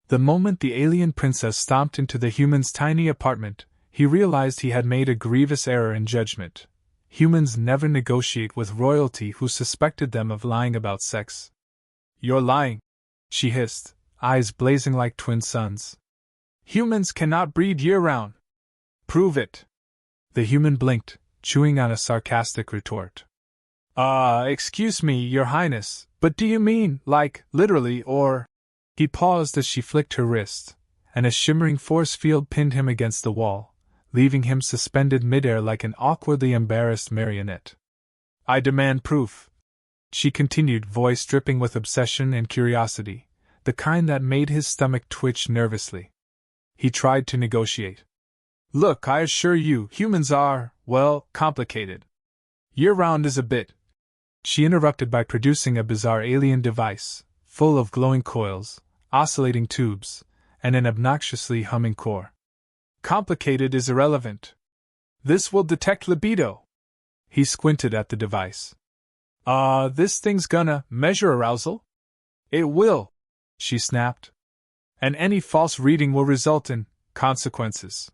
The moment the alien princess stomped into the human's tiny apartment, he realized he had made a grievous error in judgment. Humans never negotiate with royalty who suspected them of lying about sex. "You're lying," she hissed, eyes blazing like twin suns. "Humans cannot breed year-round." "Prove it." The human blinked, chewing on a sarcastic retort. Excuse me, Your Highness, but do you mean, like, literally, or…" He paused as she flicked her wrist, and a shimmering force field pinned him against the wall, leaving him suspended midair like an awkwardly embarrassed marionette. "I demand proof," she continued, voice dripping with obsession and curiosity, the kind that made his stomach twitch nervously. He tried to negotiate. "Look, I assure you, humans are, well, complicated. Year-round is a bit—" She interrupted by producing a bizarre alien device, full of glowing coils, oscillating tubes, and an obnoxiously humming core. "Complicated is irrelevant. This will detect libido." He squinted at the device. This thing's gonna measure arousal?" "It will," she snapped. "And any false reading will result in consequences."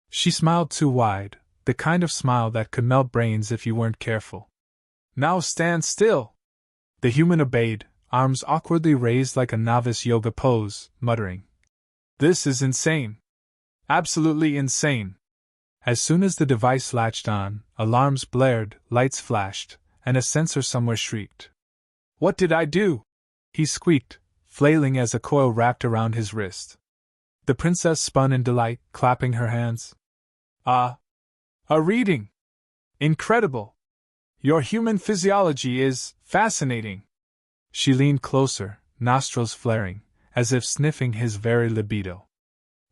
She smiled too wide, the kind of smile that could melt brains if you weren't careful. "Now stand still." The human obeyed, arms awkwardly raised like a novice yoga pose, muttering, "This is insane. Absolutely insane." As soon as the device latched on, alarms blared, lights flashed, and a sensor somewhere shrieked. "What did I do?" he squeaked, flailing as a coil wrapped around his wrist. The princess spun in delight, clapping her hands. A reading! Incredible! Your human physiology is fascinating." She leaned closer, nostrils flaring, as if sniffing his very libido.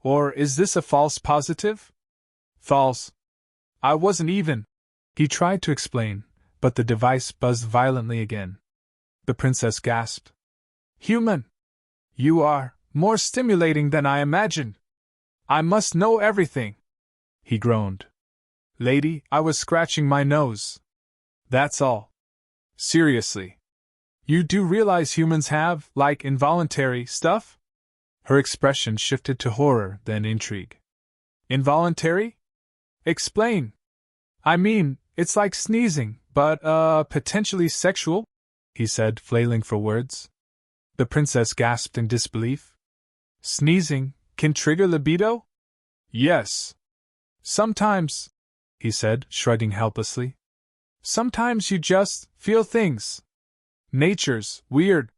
"Or is this a false positive?" "False. I wasn't even—" He tried to explain, but the device buzzed violently again. The princess gasped. "Human! You are more stimulating than I imagined. I must know everything." He groaned. "Lady, I was scratching my nose. That's all. Seriously. You do realize humans have, like, involuntary stuff?" Her expression shifted to horror, then intrigue. "Involuntary? Explain." "I mean, it's like sneezing, but, potentially sexual?" he said, flailing for words. The princess gasped in disbelief. "Sneezing can trigger libido?" "Yes. Sometimes," he said, shrugging helplessly. "Sometimes you just feel things. Nature's weird."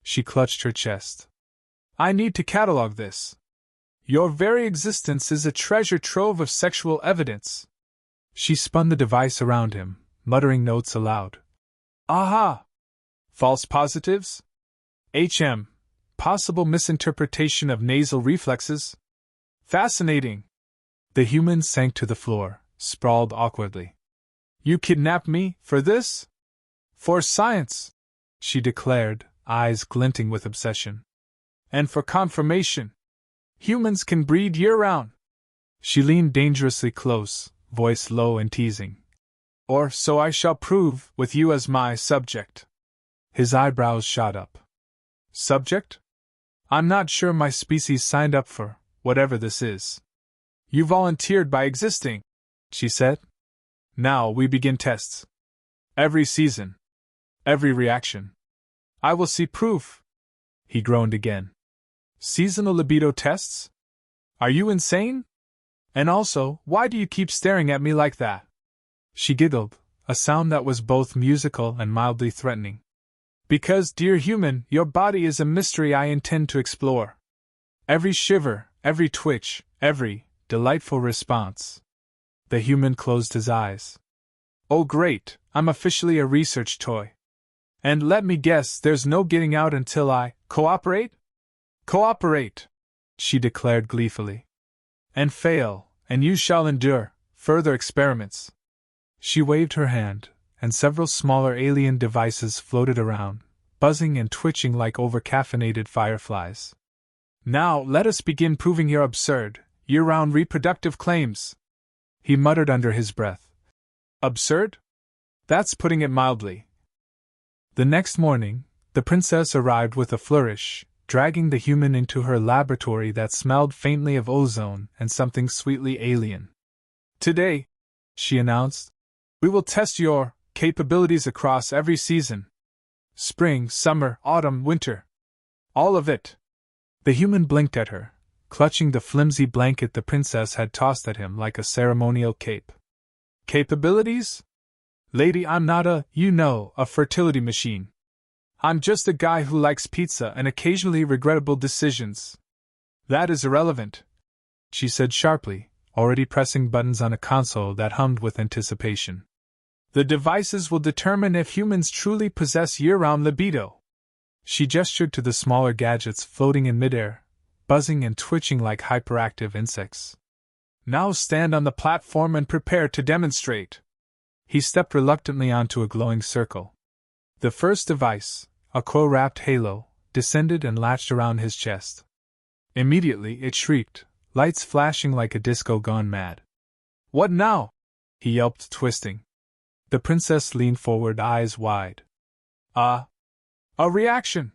She clutched her chest. "I need to catalog this. Your very existence is a treasure trove of sexual evidence." She spun the device around him, muttering notes aloud. "Aha! False positives? Possible misinterpretation of nasal reflexes? Fascinating." The human sank to the floor, sprawled awkwardly. "You kidnapped me for this?" "For science," she declared, eyes glinting with obsession. "And for confirmation. Humans can breed year-round." She leaned dangerously close, voice low and teasing. "Or so I shall prove, with you as my subject." His eyebrows shot up. "Subject? I'm not sure my species signed up for whatever this is." "You volunteered by existing," she said. "Now we begin tests. Every season. Every reaction. I will see proof." He groaned again. "Seasonal libido tests? Are you insane? And also, why do you keep staring at me like that?" She giggled, a sound that was both musical and mildly threatening. "Because, dear human, your body is a mystery I intend to explore. Every shiver, every twitch, every delightful response." The human closed his eyes. "Oh great, I'm officially a research toy. And let me guess, there's no getting out until I cooperate?" "Cooperate," she declared gleefully. "And fail, and you shall endure further experiments." She waved her hand, and several smaller alien devices floated around, buzzing and twitching like over-caffeinated fireflies. "Now let us begin proving your absurd, year-round reproductive claims," he muttered under his breath. "Absurd? That's putting it mildly." The next morning, the princess arrived with a flourish, dragging the human into her laboratory that smelled faintly of ozone and something sweetly alien. "Today," she announced, "we will test your capabilities across every season. Spring, summer, autumn, winter. All of it." The human blinked at her, clutching the flimsy blanket the princess had tossed at him like a ceremonial cape. "Capabilities? Lady, I'm not a fertility machine. I'm just a guy who likes pizza and occasionally regrettable decisions." "That is irrelevant," she said sharply, already pressing buttons on a console that hummed with anticipation. "The devices will determine if humans truly possess year-round libido." She gestured to the smaller gadgets floating in midair, buzzing and twitching like hyperactive insects. "Now stand on the platform and prepare to demonstrate." He stepped reluctantly onto a glowing circle. The first device, a crow-wrapped halo, descended and latched around his chest. Immediately it shrieked, lights flashing like a disco gone mad. "What now?" he yelped, twisting. The princess leaned forward, eyes wide. A reaction!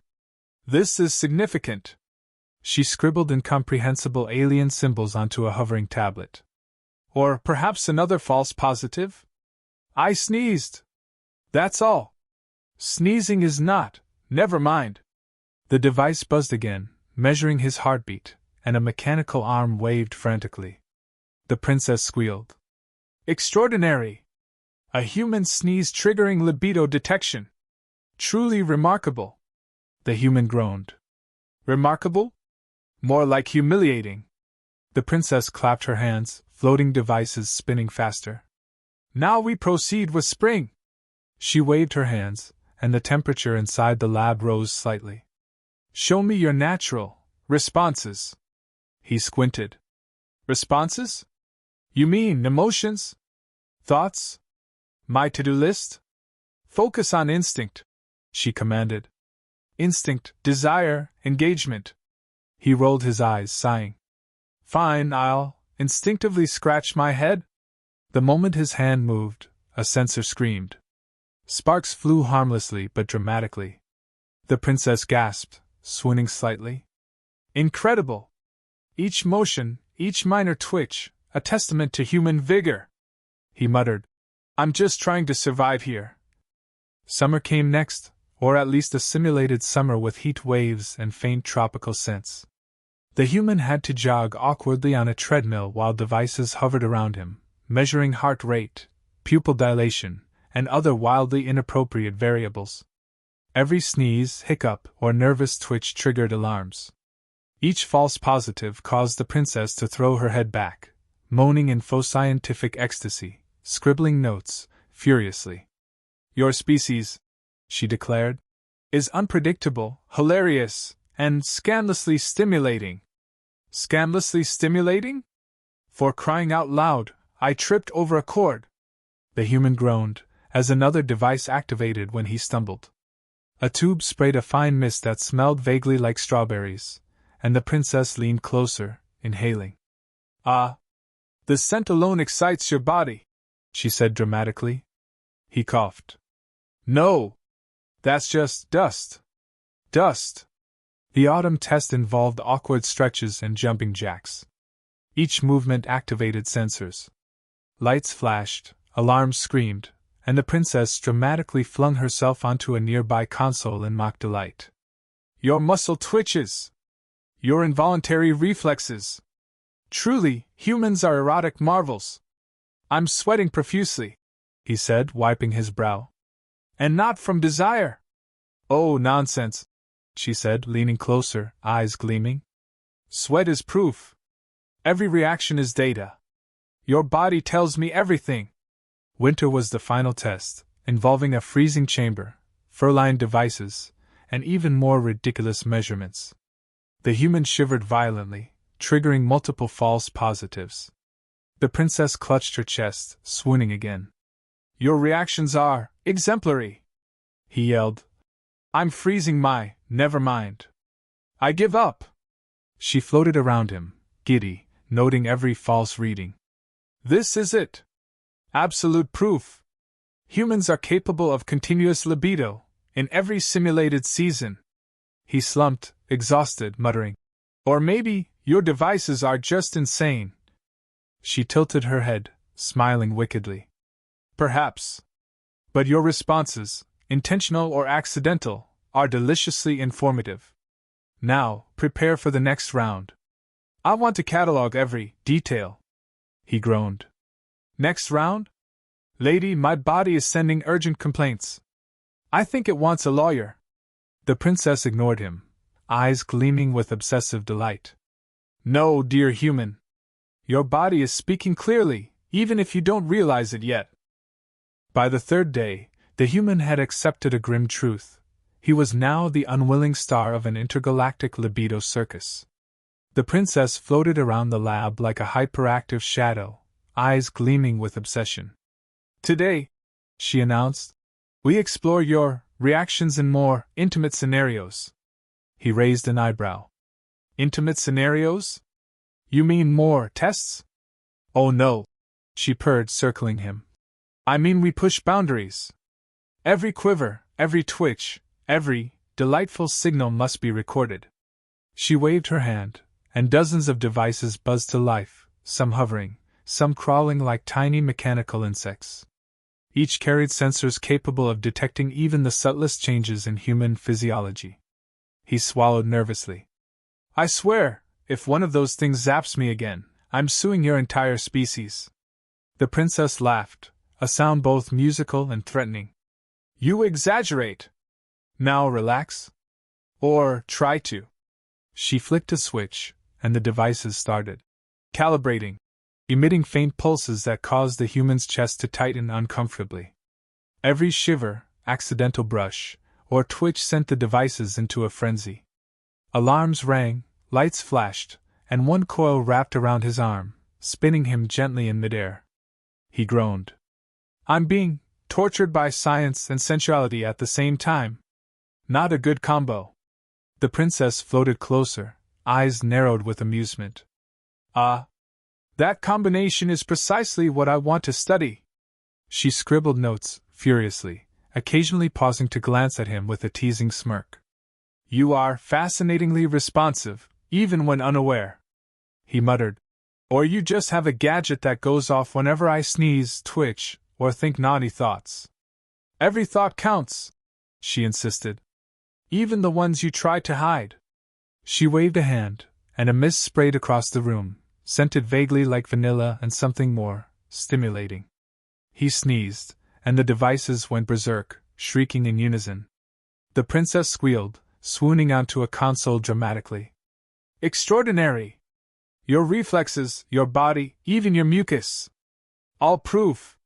This is significant." She scribbled incomprehensible alien symbols onto a hovering tablet. "Or perhaps another false positive? I sneezed. That's all. Sneezing is not. Never mind." The device buzzed again, measuring his heartbeat, and a mechanical arm waved frantically. The princess squealed. "Extraordinary! A human sneeze triggering libido detection! Truly remarkable." The human groaned. "Remarkable? More like humiliating." The princess clapped her hands, floating devices spinning faster. "Now we proceed with spring." She waved her hands, and the temperature inside the lab rose slightly. "Show me your natural responses." He squinted. "Responses? You mean emotions? Thoughts? My to-do list? Focus on instinct," she commanded. "Instinct, desire, engagement." He rolled his eyes, sighing. "Fine, I'll instinctively scratch my head." The moment his hand moved, a sensor screamed. Sparks flew harmlessly but dramatically. The princess gasped, swooning slightly. "Incredible! Each motion, each minor twitch, a testament to human vigor." He muttered, "I'm just trying to survive here." Summer came next, or at least a simulated summer with heat waves and faint tropical scents. The human had to jog awkwardly on a treadmill while devices hovered around him, measuring heart rate, pupil dilation, and other wildly inappropriate variables. Every sneeze, hiccup, or nervous twitch triggered alarms. Each false positive caused the princess to throw her head back, moaning in faux scientific ecstasy, scribbling notes, furiously. "Your species," she declared, "is unpredictable, hilarious, and scandalously stimulating." "Scandalously stimulating? For crying out loud, I tripped over a cord." The human groaned, as another device activated when he stumbled. A tube sprayed a fine mist that smelled vaguely like strawberries, and the princess leaned closer, inhaling. "Ah! The scent alone excites your body," she said dramatically. He coughed. "No! That's just dust. Dust." The autumn test involved awkward stretches and jumping jacks. Each movement activated sensors. Lights flashed, alarms screamed, and the princess dramatically flung herself onto a nearby console in mock delight. "Your muscle twitches! Your involuntary reflexes! Truly, humans are erotic marvels! I'm sweating profusely," he said, wiping his brow. "And not from desire." "Oh, nonsense," she said, leaning closer, eyes gleaming. "Sweat is proof. Every reaction is data. Your body tells me everything." Winter was the final test, involving a freezing chamber, fur-lined devices, and even more ridiculous measurements. The human shivered violently, triggering multiple false positives. The princess clutched her chest, swooning again. "Your reactions are exemplary," he yelled. "I'm freezing never mind. I give up." She floated around him, giddy, noting every false reading. "This is it. Absolute proof. Humans are capable of continuous libido, in every simulated season." He slumped, exhausted, muttering. Or maybe, your devices are just insane. She tilted her head, smiling wickedly. Perhaps. But your responses, intentional or accidental, are deliciously informative. Now, prepare for the next round. I want to catalog every detail. He groaned. Next round? Lady, my body is sending urgent complaints. I think it wants a lawyer. The princess ignored him, eyes gleaming with obsessive delight. No, dear human. Your body is speaking clearly, even if you don't realize it yet. By the third day, the human had accepted a grim truth. He was now the unwilling star of an intergalactic libido circus. The princess floated around the lab like a hyperactive shadow, eyes gleaming with obsession. Today, she announced, we explore your reactions in more intimate scenarios. He raised an eyebrow. Intimate scenarios? You mean more tests? Oh no, she purred, circling him. I mean we push boundaries. Every quiver, every twitch, every delightful signal must be recorded. She waved her hand, and dozens of devices buzzed to life, some hovering, some crawling like tiny mechanical insects. Each carried sensors capable of detecting even the subtlest changes in human physiology. He swallowed nervously. I swear, if one of those things zaps me again, I'm suing your entire species. The princess laughed, a sound both musical and threatening. You exaggerate. Now relax. Or try to. She flicked a switch, and the devices started calibrating, emitting faint pulses that caused the human's chest to tighten uncomfortably. Every shiver, accidental brush, or twitch sent the devices into a frenzy. Alarms rang, lights flashed, and one coil wrapped around his arm, spinning him gently in midair. He groaned. I'm being tortured by science and sensuality at the same time. Not a good combo. The princess floated closer, eyes narrowed with amusement. That combination is precisely what I want to study. She scribbled notes, furiously, occasionally pausing to glance at him with a teasing smirk. You are fascinatingly responsive, even when unaware. He muttered. Or you just have a gadget that goes off whenever I sneeze, twitch, or think naughty thoughts. Every thought counts, she insisted. Even the ones you try to hide. She waved a hand, and a mist sprayed across the room, scented vaguely like vanilla and something more stimulating. He sneezed, and the devices went berserk, shrieking in unison. The princess squealed, swooning onto a console dramatically. Extraordinary! Your reflexes, your body, even your mucus. All proof.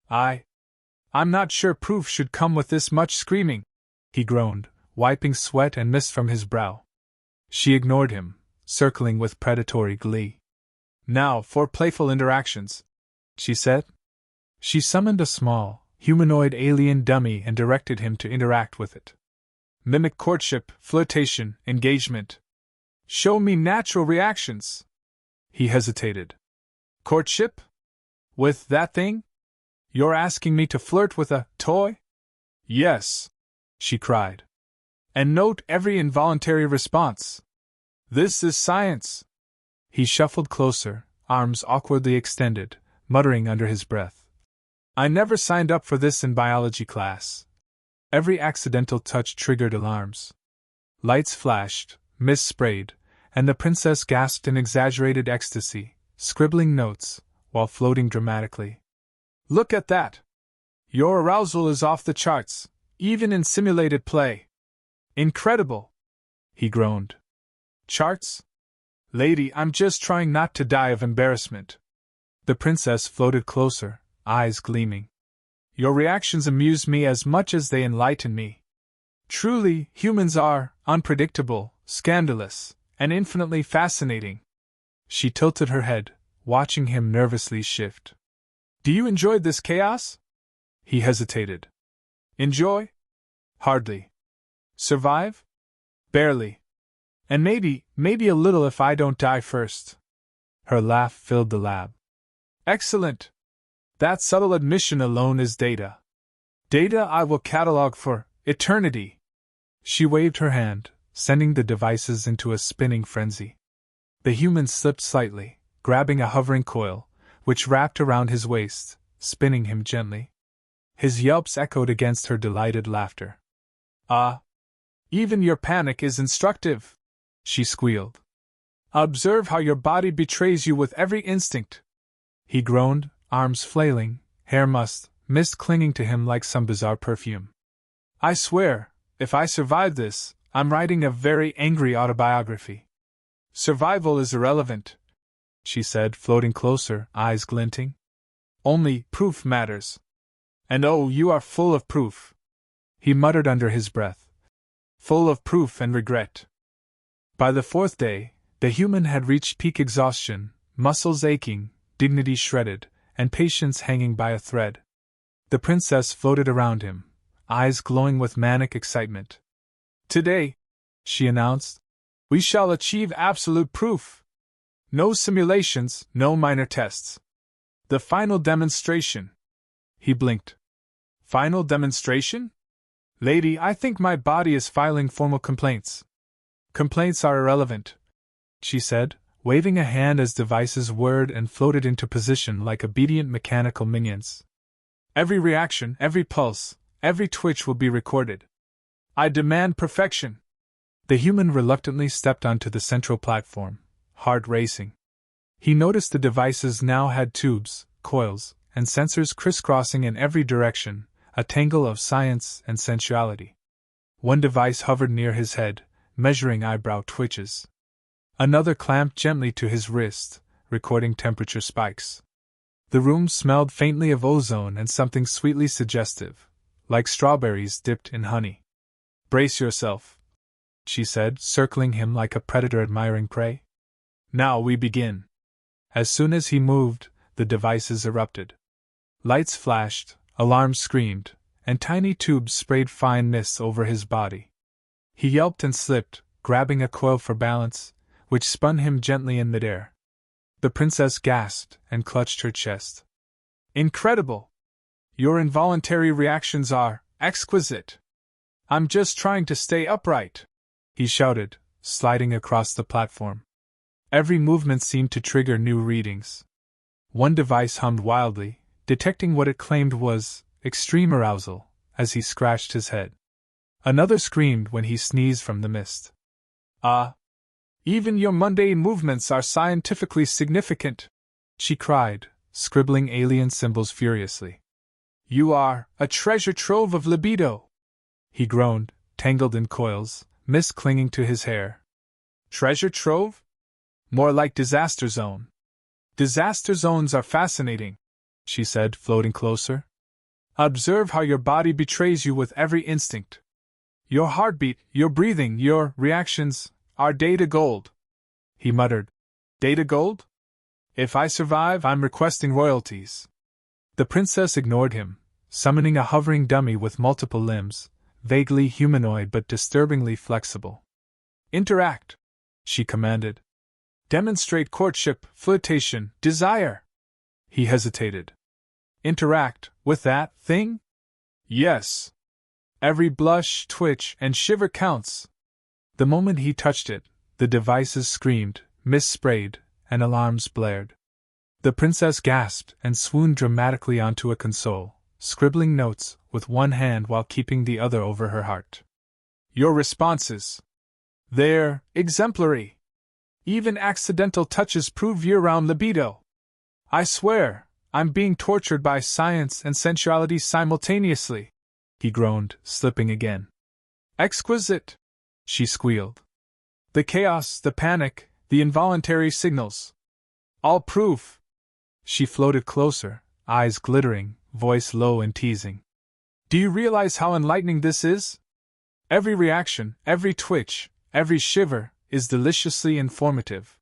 I'm not sure proof should come with this much screaming, he groaned, wiping sweat and mist from his brow. She ignored him, circling with predatory glee. Now for playful interactions, she said. She summoned a small, humanoid alien dummy and directed him to interact with it. Mimic courtship, flirtation, engagement. Show me natural reactions. He hesitated. Courtship? With that thing? You're asking me to flirt with a toy? Yes, she cried. And note every involuntary response. This is science. He shuffled closer, arms awkwardly extended, muttering under his breath. I never signed up for this in biology class. Every accidental touch triggered alarms. Lights flashed, mist sprayed, and the princess gasped in exaggerated ecstasy, scribbling notes, while floating dramatically. Look at that! Your arousal is off the charts, even in simulated play. Incredible! He groaned. Charts? Lady, I'm just trying not to die of embarrassment. The princess floated closer, eyes gleaming. Your reactions amuse me as much as they enlighten me. Truly, humans are unpredictable, scandalous, and infinitely fascinating. She tilted her head, watching him nervously shift. Do you enjoy this chaos? He hesitated. Enjoy? Hardly. Survive? Barely. And maybe a little if I don't die first. Her laugh filled the lab. Excellent! That subtle admission alone is data. Data I will catalog for eternity. She waved her hand, sending the devices into a spinning frenzy. The human slipped slightly, grabbing a hovering coil, which wrapped around his waist, spinning him gently. His yelps echoed against her delighted laughter. "Ah! Even your panic is instructive," she squealed. "Observe how your body betrays you with every instinct." He groaned, arms flailing, hair mist clinging to him like some bizarre perfume. "I swear, if I survive this, I'm writing a very angry autobiography." "Survival is irrelevant," she said, floating closer, eyes glinting. "Only proof matters. And oh, you are full of proof," he muttered under his breath. "Full of proof and regret." By the fourth day, the human had reached peak exhaustion, muscles aching, dignity shredded, and patience hanging by a thread. The princess floated around him, eyes glowing with manic excitement. "Today," she announced, "we shall achieve absolute proof. No simulations, no minor tests. The final demonstration." He blinked. "Final demonstration? Lady, I think my body is filing formal complaints." "Complaints are irrelevant," she said, waving a hand as devices whirred and floated into position like obedient mechanical minions. "Every reaction, every pulse, every twitch will be recorded. I demand perfection." The human reluctantly stepped onto the central platform, heart racing. He noticed the devices now had tubes, coils, and sensors crisscrossing in every direction, a tangle of science and sensuality. One device hovered near his head, measuring eyebrow twitches. Another clamped gently to his wrist, recording temperature spikes. The room smelled faintly of ozone and something sweetly suggestive, like strawberries dipped in honey. "Brace yourself," she said, circling him like a predator admiring prey. "Now we begin." As soon as he moved, the devices erupted. Lights flashed, alarms screamed, and tiny tubes sprayed fine mists over his body. He yelped and slipped, grabbing a coil for balance, which spun him gently in midair. The princess gasped and clutched her chest. "Incredible! Your involuntary reactions are exquisite. I'm just trying to stay upright," he shouted, sliding across the platform. Every movement seemed to trigger new readings. One device hummed wildly, detecting what it claimed was extreme arousal, as he scratched his head. Another screamed when he sneezed from the mist. "Ah! Even your mundane movements are scientifically significant," she cried, scribbling alien symbols furiously. "You are a treasure trove of libido," he groaned, tangled in coils, mist clinging to his hair. "Treasure trove? More like disaster zone." "Disaster zones are fascinating," she said, floating closer. "Observe how your body betrays you with every instinct. Your heartbeat, your breathing, your reactions are data gold." He muttered. "Data gold? If I survive, I'm requesting royalties." The princess ignored him, summoning a hovering dummy with multiple limbs, vaguely humanoid but disturbingly flexible. "Interact," she commanded. "Demonstrate courtship, flirtation, desire." He hesitated. "Interact with that thing?" "Yes. Every blush, twitch, and shiver counts." The moment he touched it, the devices screamed, mist sprayed, and alarms blared. The princess gasped and swooned dramatically onto a console, scribbling notes with one hand while keeping the other over her heart. "Your responses. They're exemplary. Even accidental touches prove year-round libido. I swear, I'm being tortured by science and sensuality simultaneously," he groaned, slipping again. "Exquisite," she squealed. "The chaos, the panic, the involuntary signals. All proof." She floated closer, eyes glittering, voice low and teasing. "Do you realize how enlightening this is? Every reaction, every twitch, every shiver, is deliciously informative."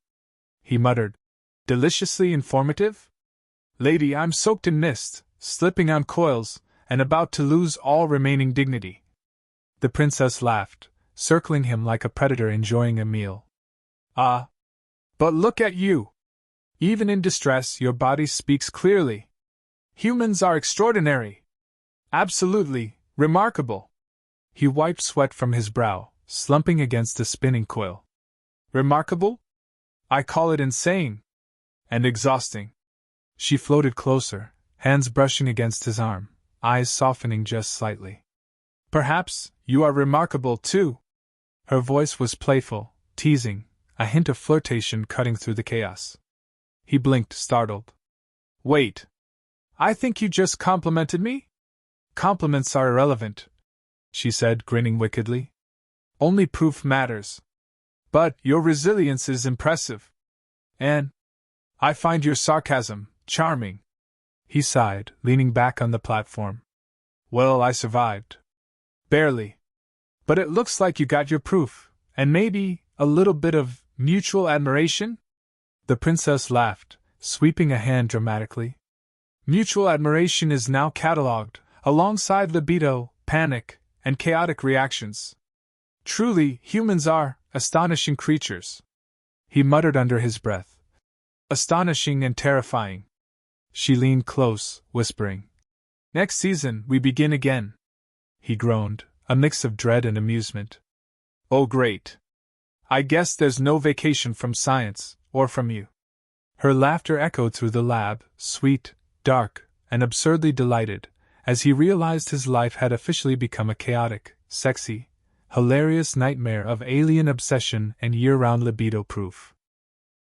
He muttered. "Deliciously informative? Lady, I'm soaked in mist, slipping on coils, and about to lose all remaining dignity." The princess laughed, circling him like a predator enjoying a meal. "Ah! But look at you! Even in distress, your body speaks clearly. Humans are extraordinary. Absolutely remarkable." He wiped sweat from his brow, slumping against the spinning coil. Remarkable? I call it insane. And exhausting. She floated closer, hands brushing against his arm, eyes softening just slightly. Perhaps you are remarkable too. Her voice was playful, teasing, a hint of flirtation cutting through the chaos. He blinked, startled. Wait. I think you just complimented me? Compliments are irrelevant, she said, grinning wickedly. Only proof matters. But your resilience is impressive. And I find your sarcasm charming. He sighed, leaning back on the platform. Well, I survived. Barely. But it looks like you got your proof, and maybe a little bit of mutual admiration? The princess laughed, sweeping a hand dramatically. Mutual admiration is now catalogued, alongside libido, panic, and chaotic reactions. Truly, humans are astonishing creatures. He muttered under his breath. Astonishing and terrifying. She leaned close, whispering. Next season, we begin again. He groaned, a mix of dread and amusement. Oh, great. I guess there's no vacation from science, or from you. Her laughter echoed through the lab, sweet, dark, and absurdly delighted, as he realized his life had officially become a chaotic, sexy, hilarious nightmare of alien obsession and year-round libido proof.